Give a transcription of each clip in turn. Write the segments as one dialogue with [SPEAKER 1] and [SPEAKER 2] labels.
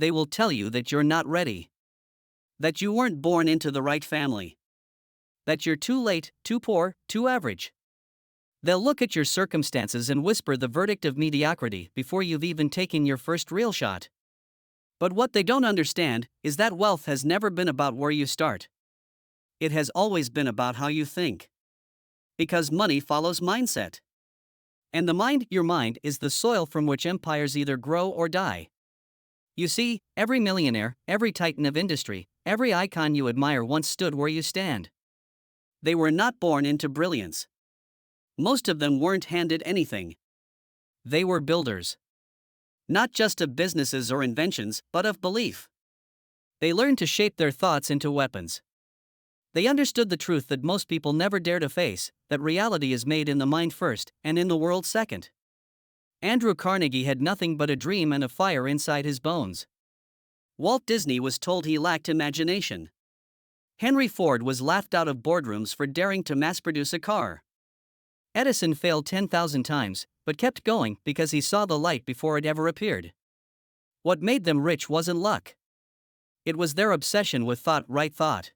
[SPEAKER 1] They will tell you that you're not ready, that you weren't born into the right family, that you're too late, too poor, too average. They'll look at your circumstances and whisper the verdict of mediocrity before you've even taken your first real shot. But what they don't understand is that wealth has never been about where you start. It has always been about how you think. Because money follows mindset. And your mind, is the soil from which empires either grow or die. You see, every millionaire, every titan of industry, every icon you admire once stood where you stand. They were not born into brilliance. Most of them weren't handed anything. They were builders. Not just of businesses or inventions, but of belief. They learned to shape their thoughts into weapons. They understood the truth that most people never dare to face, that reality is made in the mind first, and in the world second. Andrew Carnegie had nothing but a dream and a fire inside his bones. Walt Disney was told he lacked imagination. Henry Ford was laughed out of boardrooms for daring to mass-produce a car. Edison failed 10,000 times, but kept going because he saw the light before it ever appeared. What made them rich wasn't luck. It was their obsession with right thought.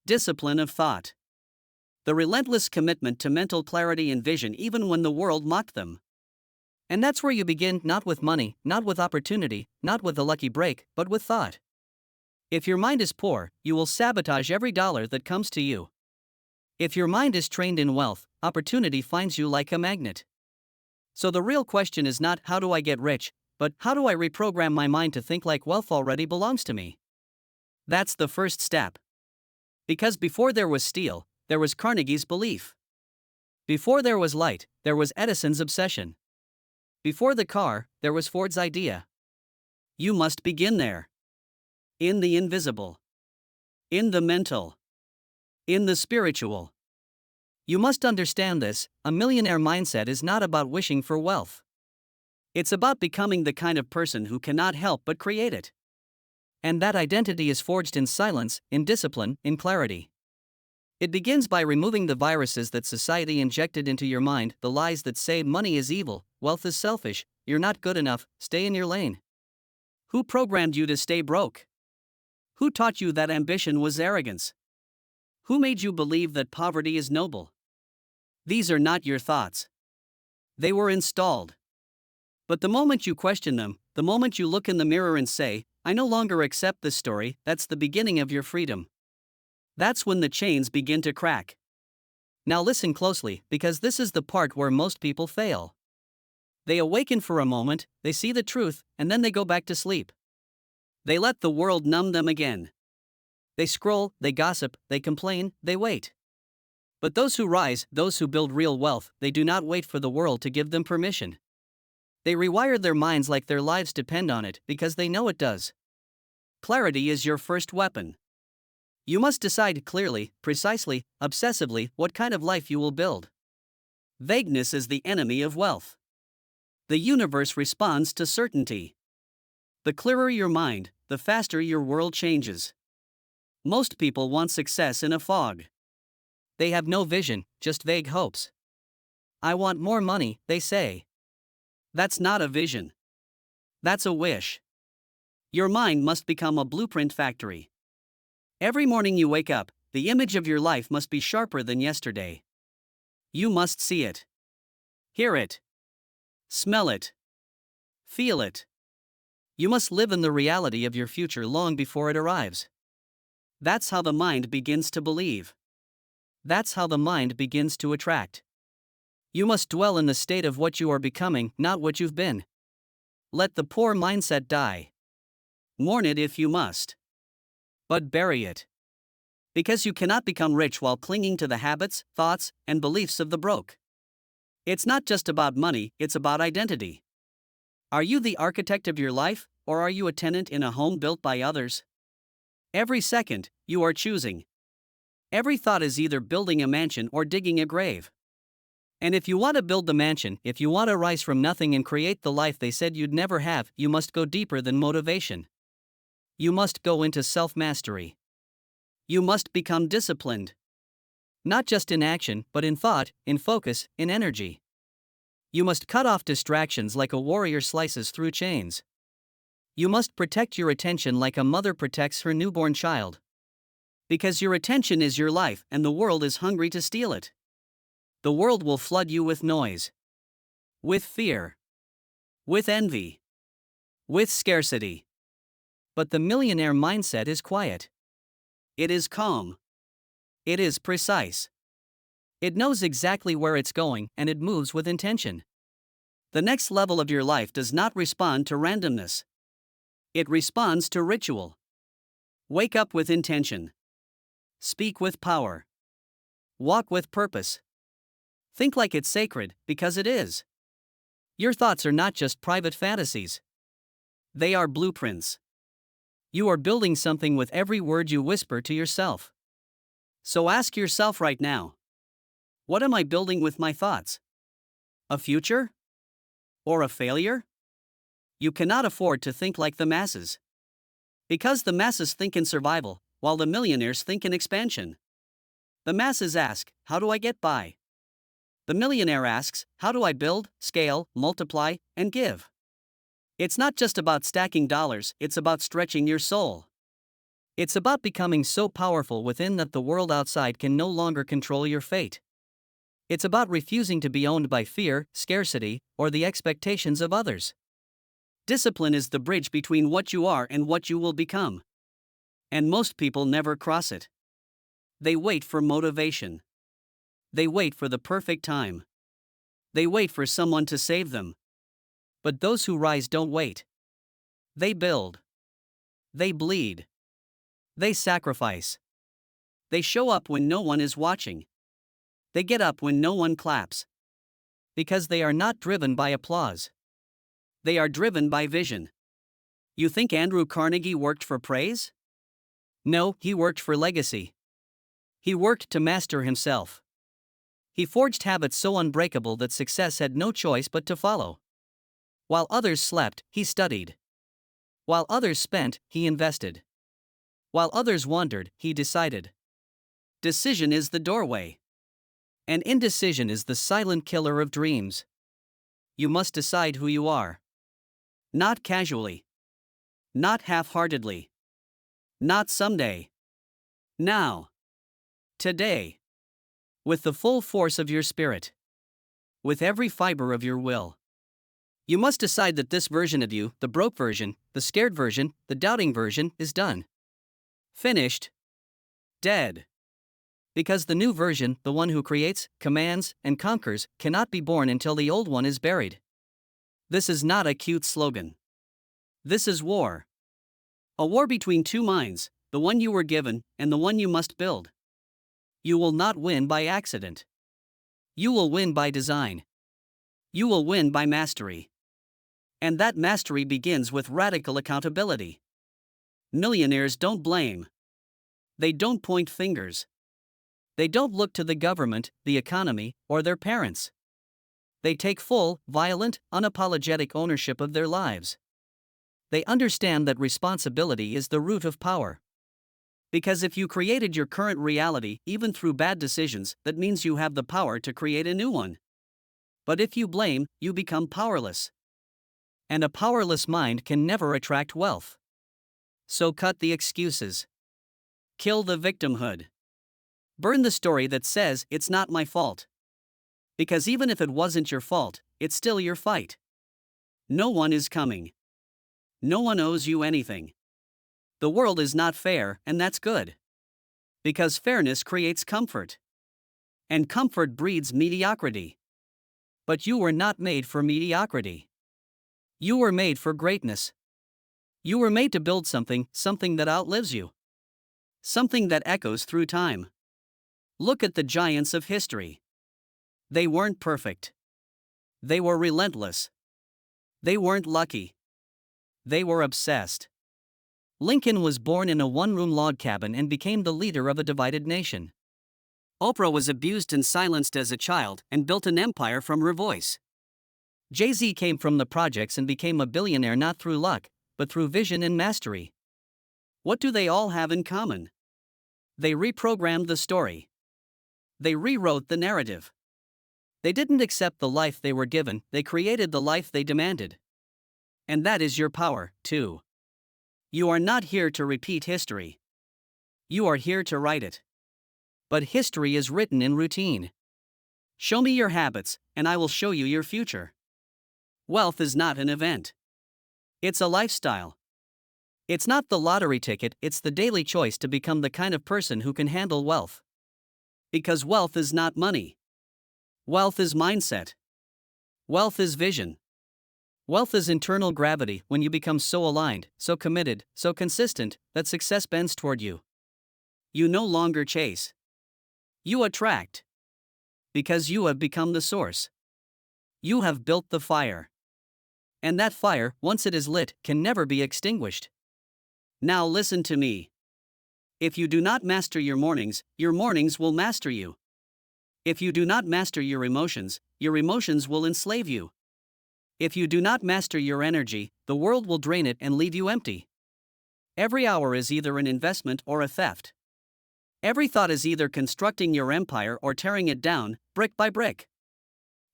[SPEAKER 1] Discipline of thought. The relentless commitment to mental clarity and vision even when the world mocked them. And that's where you begin, not with money, not with opportunity, not with a lucky break, but with thought. If your mind is poor, you will sabotage every dollar that comes to you. If your mind is trained in wealth, opportunity finds you like a magnet. So the real question is not how do I get rich, but how do I reprogram my mind to think like wealth already belongs to me? That's the first step. Because before there was steel, there was Carnegie's belief. Before there was light, there was Edison's obsession. Before the car, there was Ford's idea. You must begin there. In the invisible. In the mental. In the spiritual. You must understand this, a millionaire mindset is not about wishing for wealth. It's about becoming the kind of person who cannot help but create it. And that identity is forged in silence, in discipline, in clarity. It begins by removing the viruses that society injected into your mind, the lies that say money is evil, wealth is selfish, you're not good enough, stay in your lane. Who programmed you to stay broke? Who taught you that ambition was arrogance? Who made you believe that poverty is noble? These are not your thoughts. They were installed. But the moment you question them, the moment you look in the mirror and say, I no longer accept this story, that's the beginning of your freedom. That's when the chains begin to crack. Now listen closely, because this is the part where most people fail. They awaken for a moment, they see the truth, and then they go back to sleep. They let the world numb them again. They scroll, they gossip, they complain, they wait. But those who rise, those who build real wealth, they do not wait for the world to give them permission. They rewire their minds like their lives depend on it, because they know it does. Clarity is your first weapon. You must decide clearly, precisely, obsessively what kind of life you will build. Vagueness is the enemy of wealth. The universe responds to certainty. The clearer your mind, the faster your world changes. Most people want success in a fog. They have no vision, just vague hopes. I want more money, they say. That's not a vision. That's a wish. Your mind must become a blueprint factory. Every morning you wake up, the image of your life must be sharper than yesterday. You must see it. Hear it. Smell it. Feel it. You must live in the reality of your future long before it arrives. That's how the mind begins to believe. That's how the mind begins to attract. You must dwell in the state of what you are becoming, not what you've been. Let the poor mindset die. Mourn it if you must. But bury it. Because you cannot become rich while clinging to the habits, thoughts, and beliefs of the broke. It's not just about money, it's about identity. Are you the architect of your life, or are you a tenant in a home built by others? Every second, you are choosing. Every thought is either building a mansion or digging a grave. And if you want to build the mansion, if you want to rise from nothing and create the life they said you'd never have, you must go deeper than motivation. You must go into self-mastery. You must become disciplined. Not just in action, but in thought, in focus, in energy. You must cut off distractions like a warrior slices through chains. You must protect your attention like a mother protects her newborn child. Because your attention is your life and the world is hungry to steal it. The world will flood you with noise, with fear, with envy, with scarcity. But the millionaire mindset is quiet. It is calm. It is precise. It knows exactly where it's going and it moves with intention. The next level of your life does not respond to randomness. It responds to ritual. Wake up with intention. Speak with power. Walk with purpose. Think like it's sacred, because it is. Your thoughts are not just private fantasies. They are blueprints. You are building something with every word you whisper to yourself. So ask yourself right now, what am I building with my thoughts? A future? Or a failure? You cannot afford to think like the masses. Because the masses think in survival, while the millionaires think in expansion. The masses ask, how do I get by? The millionaire asks, how do I build, scale, multiply, and give? It's not just about stacking dollars, it's about stretching your soul. It's about becoming so powerful within that the world outside can no longer control your fate. It's about refusing to be owned by fear, scarcity, or the expectations of others. Discipline is the bridge between what you are and what you will become. And most people never cross it. They wait for motivation. They wait for the perfect time. They wait for someone to save them. But those who rise don't wait. They build. They bleed. They sacrifice. They show up when no one is watching. They get up when no one claps. Because they are not driven by applause. They are driven by vision. You think Andrew Carnegie worked for praise? No, he worked for legacy. He worked to master himself. He forged habits so unbreakable that success had no choice but to follow. While others slept, he studied. While others spent, he invested. While others wandered, he decided. Decision is the doorway. And indecision is the silent killer of dreams. You must decide who you are. Not casually. Not half-heartedly. Not someday. Now. Today. With the full force of your spirit. With every fiber of your will. You must decide that this version of you, the broke version, the scared version, the doubting version, is done. Finished. Dead. Because the new version, the one who creates, commands, and conquers, cannot be born until the old one is buried. This is not a cute slogan. This is war. A war between two minds, the one you were given and the one you must build. You will not win by accident. You will win by design. You will win by mastery. And that mastery begins with radical accountability. Millionaires don't blame. They don't point fingers. They don't look to the government, the economy, or their parents. They take full, violent, unapologetic ownership of their lives. They understand that responsibility is the root of power. Because if you created your current reality, even through bad decisions, that means you have the power to create a new one. But if you blame, you become powerless. And a powerless mind can never attract wealth. So cut the excuses. Kill the victimhood. Burn the story that says, it's not my fault. Because even if it wasn't your fault, it's still your fight. No one is coming. No one owes you anything. The world is not fair, and that's good. Because fairness creates comfort. And comfort breeds mediocrity. But you were not made for mediocrity. You were made for greatness. You were made to build something that outlives you. Something that echoes through time. Look at the giants of history. They weren't perfect. They were relentless. They weren't lucky. They were obsessed. Lincoln was born in a one-room log cabin and became the leader of a divided nation. Oprah was abused and silenced as a child and built an empire from her voice. Jay-Z came from the projects and became a billionaire not through luck, but through vision and mastery. What do they all have in common? They reprogrammed the story. They rewrote the narrative. They didn't accept the life they were given, they created the life they demanded. And that is your power, too. You are not here to repeat history. You are here to write it. But history is written in routine. Show me your habits, and I will show you your future. Wealth is not an event. It's a lifestyle. It's not the lottery ticket, it's the daily choice to become the kind of person who can handle wealth. Because wealth is not money. Wealth is mindset. Wealth is vision. Wealth is internal gravity when you become so aligned, so committed, so consistent, that success bends toward you. You no longer chase. You attract. Because you have become the source. You have built the fire. And that fire, once it is lit, can never be extinguished. Now listen to me. If you do not master your mornings will master you. If you do not master your emotions will enslave you. If you do not master your energy, the world will drain it and leave you empty. Every hour is either an investment or a theft. Every thought is either constructing your empire or tearing it down, brick by brick.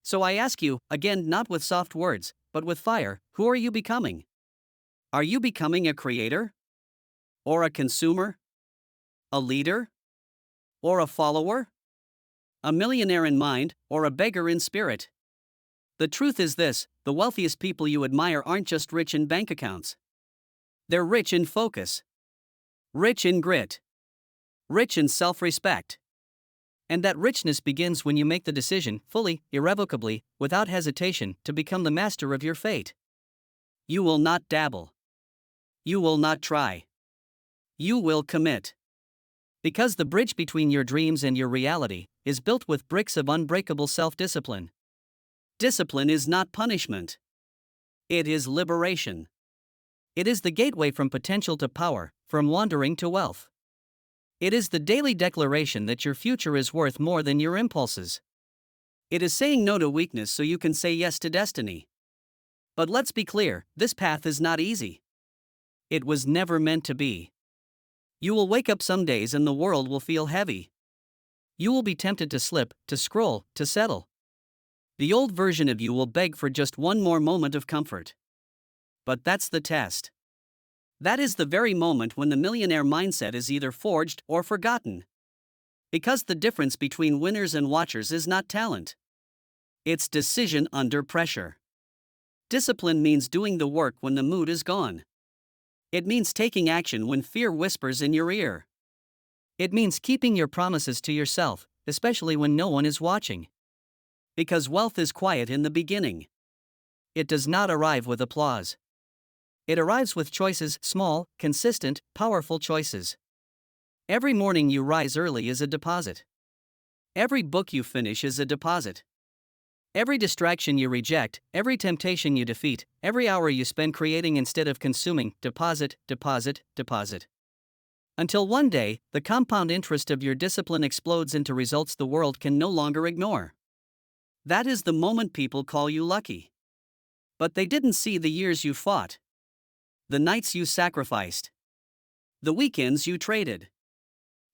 [SPEAKER 1] So I ask you, again, not with soft words, but with fire, who are you becoming? Are you becoming a creator? Or a consumer? A leader? Or a follower? A millionaire in mind, or a beggar in spirit? The truth is this: the wealthiest people you admire aren't just rich in bank accounts. They're rich in focus. Rich in grit. Rich in self-respect. And that richness begins when you make the decision, fully, irrevocably, without hesitation, to become the master of your fate. You will not dabble. You will not try. You will commit. Because the bridge between your dreams and your reality is built with bricks of unbreakable self-discipline. Discipline is not punishment. It is liberation. It is the gateway from potential to power, from wandering to wealth. It is the daily declaration that your future is worth more than your impulses. It is saying no to weakness so you can say yes to destiny. But let's be clear, this path is not easy. It was never meant to be. You will wake up some days and the world will feel heavy. You will be tempted to slip, to scroll, to settle. The old version of you will beg for just one more moment of comfort. But that's the test. That is the very moment when the millionaire mindset is either forged or forgotten. Because the difference between winners and watchers is not talent. It's decision under pressure. Discipline means doing the work when the mood is gone. It means taking action when fear whispers in your ear. It means keeping your promises to yourself, especially when no one is watching. Because wealth is quiet in the beginning. It does not arrive with applause. It arrives with choices, small, consistent, powerful choices. Every morning you rise early is a deposit. Every book you finish is a deposit. Every distraction you reject, every temptation you defeat, every hour you spend creating instead of consuming, deposit, deposit, deposit. Until one day, the compound interest of your discipline explodes into results the world can no longer ignore. That is the moment people call you lucky. But they didn't see the years you fought. The nights you sacrificed. The weekends you traded.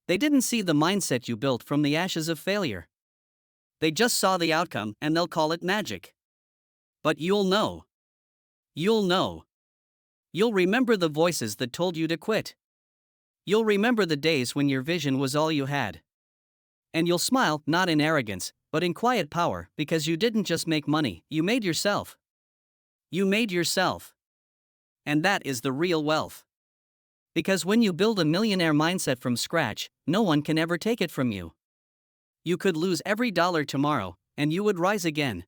[SPEAKER 1] They didn't see the mindset you built from the ashes of failure. They just saw the outcome and they'll call it magic. But you'll know. You'll know. You'll remember the voices that told you to quit. You'll remember the days when your vision was all you had. And you'll smile, not in arrogance, but in quiet power, because you didn't just make money, you made yourself. You made yourself. And that is the real wealth. Because when you build a millionaire mindset from scratch, no one can ever take it from you. You could lose every dollar tomorrow, and you would rise again.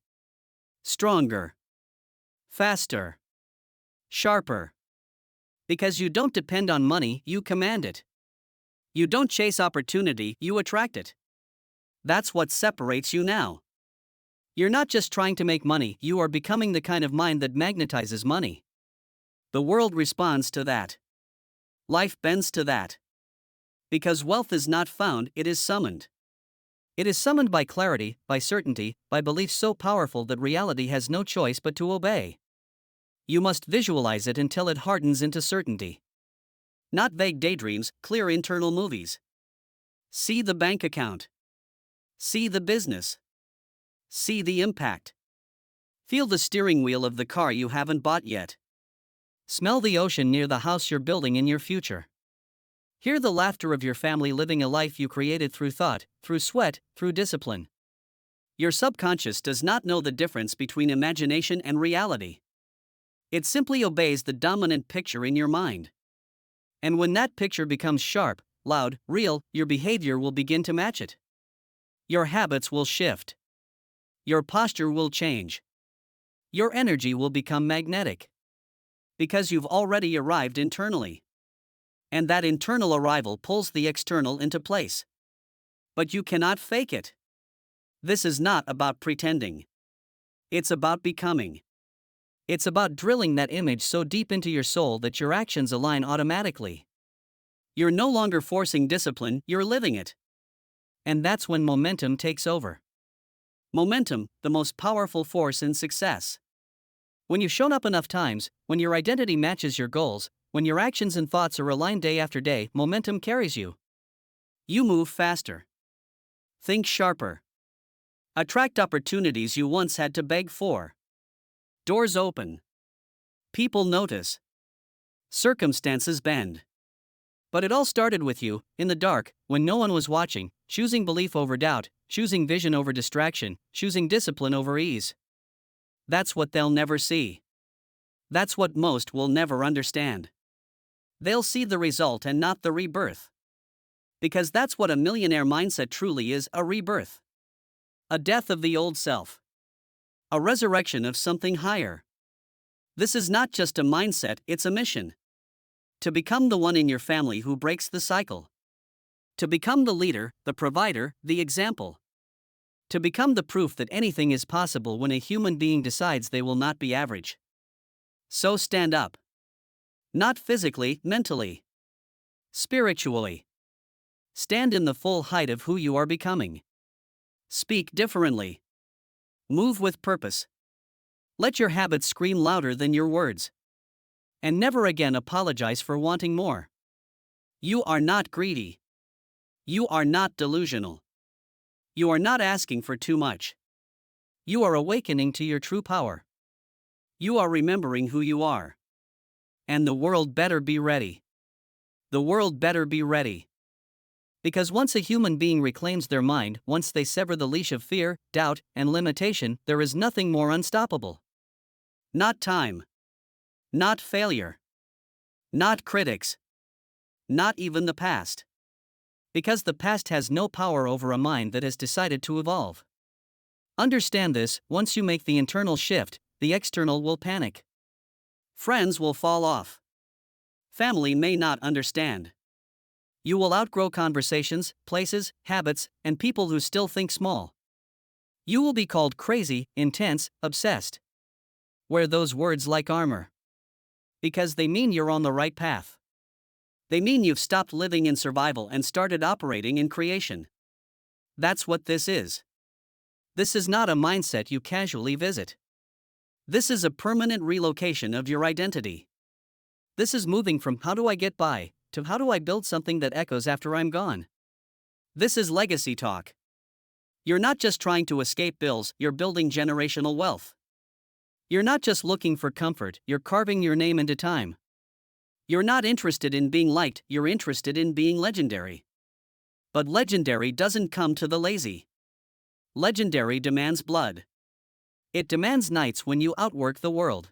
[SPEAKER 1] Stronger. Faster. Sharper. Because you don't depend on money, you command it. You don't chase opportunity, you attract it. That's what separates you now. You're not just trying to make money, you are becoming the kind of mind that magnetizes money. The world responds to that. Life bends to that. Because wealth is not found, it is summoned. It is summoned by clarity, by certainty, by belief so powerful that reality has no choice but to obey. You must visualize it until it hardens into certainty. Not vague daydreams, clear internal movies. See the bank account. See the business. See the impact. Feel the steering wheel of the car you haven't bought yet. Smell the ocean near the house you're building in your future. Hear the laughter of your family living a life you created through thought, through sweat, through discipline. Your subconscious does not know the difference between imagination and reality. It simply obeys the dominant picture in your mind. And when that picture becomes sharp, loud, real, your behavior will begin to match it. Your habits will shift. Your posture will change. Your energy will become magnetic. Because you've already arrived internally. And that internal arrival pulls the external into place. But you cannot fake it. This is not about pretending. It's about becoming. It's about drilling that image so deep into your soul that your actions align automatically. You're no longer forcing discipline, you're living it. And that's when momentum takes over. Momentum, the most powerful force in success. When you've shown up enough times, when your identity matches your goals, when your actions and thoughts are aligned day after day, momentum carries you. You move faster. Think sharper. Attract opportunities you once had to beg for. Doors open. People notice. Circumstances bend. But it all started with you, in the dark, when no one was watching, choosing belief over doubt, choosing vision over distraction, choosing discipline over ease. That's what they'll never see. That's what most will never understand. They'll see the result and not the rebirth. Because that's what a millionaire mindset truly is, a rebirth. A death of the old self. A resurrection of something higher. This is not just a mindset, it's a mission. To become the one in your family who breaks the cycle. To become the leader, the provider, the example. To become the proof that anything is possible when a human being decides they will not be average. So stand up. Not physically, mentally. Spiritually. Stand in the full height of who you are becoming. Speak differently. Move with purpose. Let your habits scream louder than your words. And never again apologize for wanting more. You are not greedy. You are not delusional. You are not asking for too much. You are awakening to your true power. You are remembering who you are. And the world better be ready. The world better be ready. Because once a human being reclaims their mind, once they sever the leash of fear, doubt, and limitation, there is nothing more unstoppable. Not time. Not failure. Not critics. Not even the past. Because the past has no power over a mind that has decided to evolve. Understand this: once you make the internal shift, the external will panic. Friends will fall off. Family may not understand. You will outgrow conversations, places, habits, and people who still think small. You will be called crazy, intense, obsessed. Wear those words like armor. Because they mean you're on the right path. They mean you've stopped living in survival and started operating in creation. That's what this is. This is not a mindset you casually visit. This is a permanent relocation of your identity. This is moving from "how do I get by" to "how do I build something that echoes after I'm gone." This is legacy talk. You're not just trying to escape bills, you're building generational wealth. You're not just looking for comfort, you're carving your name into time. You're not interested in being liked, you're interested in being legendary. But legendary doesn't come to the lazy. Legendary demands blood. It demands nights when you outwork the world.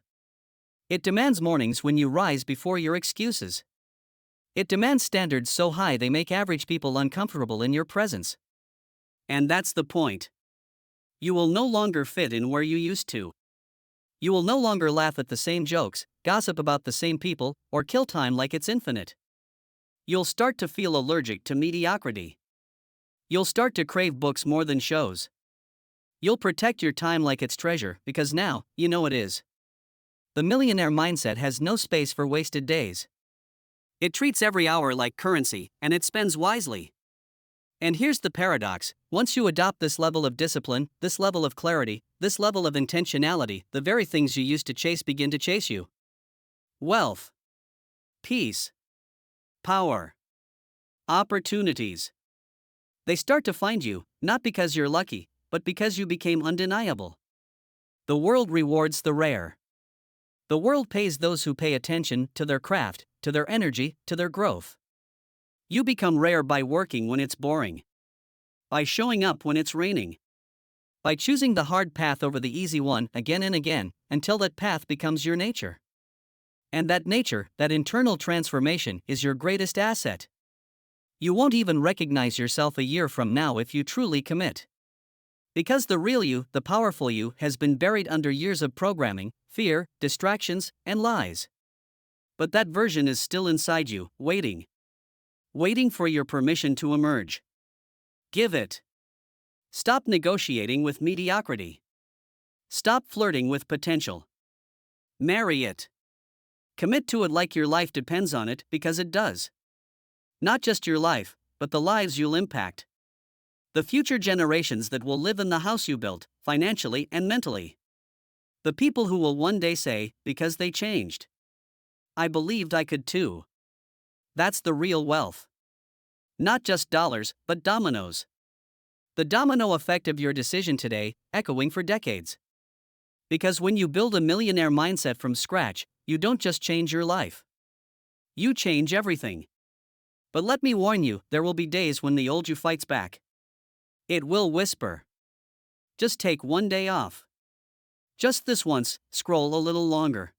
[SPEAKER 1] It demands mornings when you rise before your excuses. It demands standards so high they make average people uncomfortable in your presence. And that's the point. You will no longer fit in where you used to. You will no longer laugh at the same jokes, gossip about the same people, or kill time like it's infinite. You'll start to feel allergic to mediocrity. You'll start to crave books more than shows. You'll protect your time like it's treasure, because now, you know it is. The millionaire mindset has no space for wasted days. It treats every hour like currency, and it spends wisely. And here's the paradox: once you adopt this level of discipline, this level of clarity, this level of intentionality, the very things you used to chase begin to chase you. Wealth, peace, power, opportunities. They start to find you, not because you're lucky, but because you became undeniable. The world rewards the rare. The world pays those who pay attention to their craft, to their energy, to their growth. You become rare by working when it's boring, by showing up when it's raining, by choosing the hard path over the easy one again and again, until that path becomes your nature. And that nature, that internal transformation, is your greatest asset. You won't even recognize yourself a year from now if you truly commit. Because the real you, the powerful you, has been buried under years of programming, fear, distractions, and lies. But that version is still inside you, waiting. Waiting for your permission to emerge. Give it. Stop negotiating with mediocrity. Stop flirting with potential. Marry it. Commit to it like your life depends on it, because it does. Not just your life, but the lives you'll impact. The future generations that will live in the house you built, financially and mentally. The people who will one day say, because they changed, I believed I could too. That's the real wealth. Not just dollars, but dominoes. The domino effect of your decision today, echoing for decades. Because when you build a millionaire mindset from scratch, you don't just change your life. You change everything. But let me warn you, there will be days when the old you fights back. It will whisper. Just take one day off. Just this once, scroll a little longer.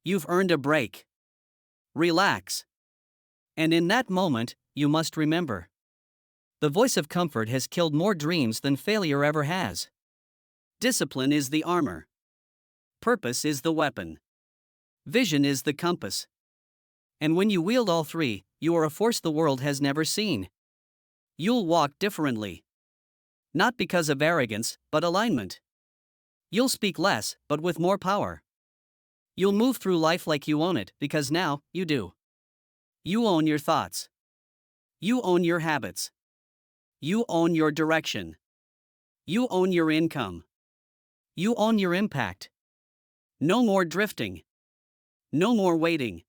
[SPEAKER 1] You've earned a break. Relax. And in that moment, you must remember. The voice of comfort has killed more dreams than failure ever has. Discipline is the armor. Purpose is the weapon. Vision is the compass. And when you wield all three, you are a force the world has never seen. You'll walk differently. Not because of arrogance, but alignment. You'll speak less, but with more power. You'll move through life like you own it, because now, you do. You own your thoughts. You own your habits. You own your direction. You own your income. You own your impact. No more drifting. No more waiting.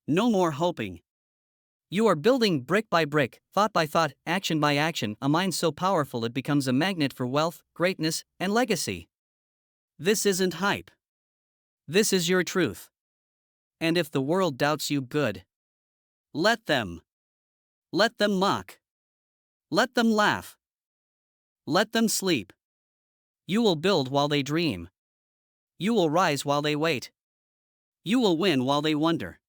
[SPEAKER 1] No more hoping. You are building brick by brick, thought by thought, action by action, a mind so powerful it becomes a magnet for wealth, greatness, and legacy. This isn't hype. This is your truth. And if the world doubts you, good. Let them. Let them mock. Let them laugh. Let them sleep. You will build while they dream. You will rise while they wait. You will win while they wonder.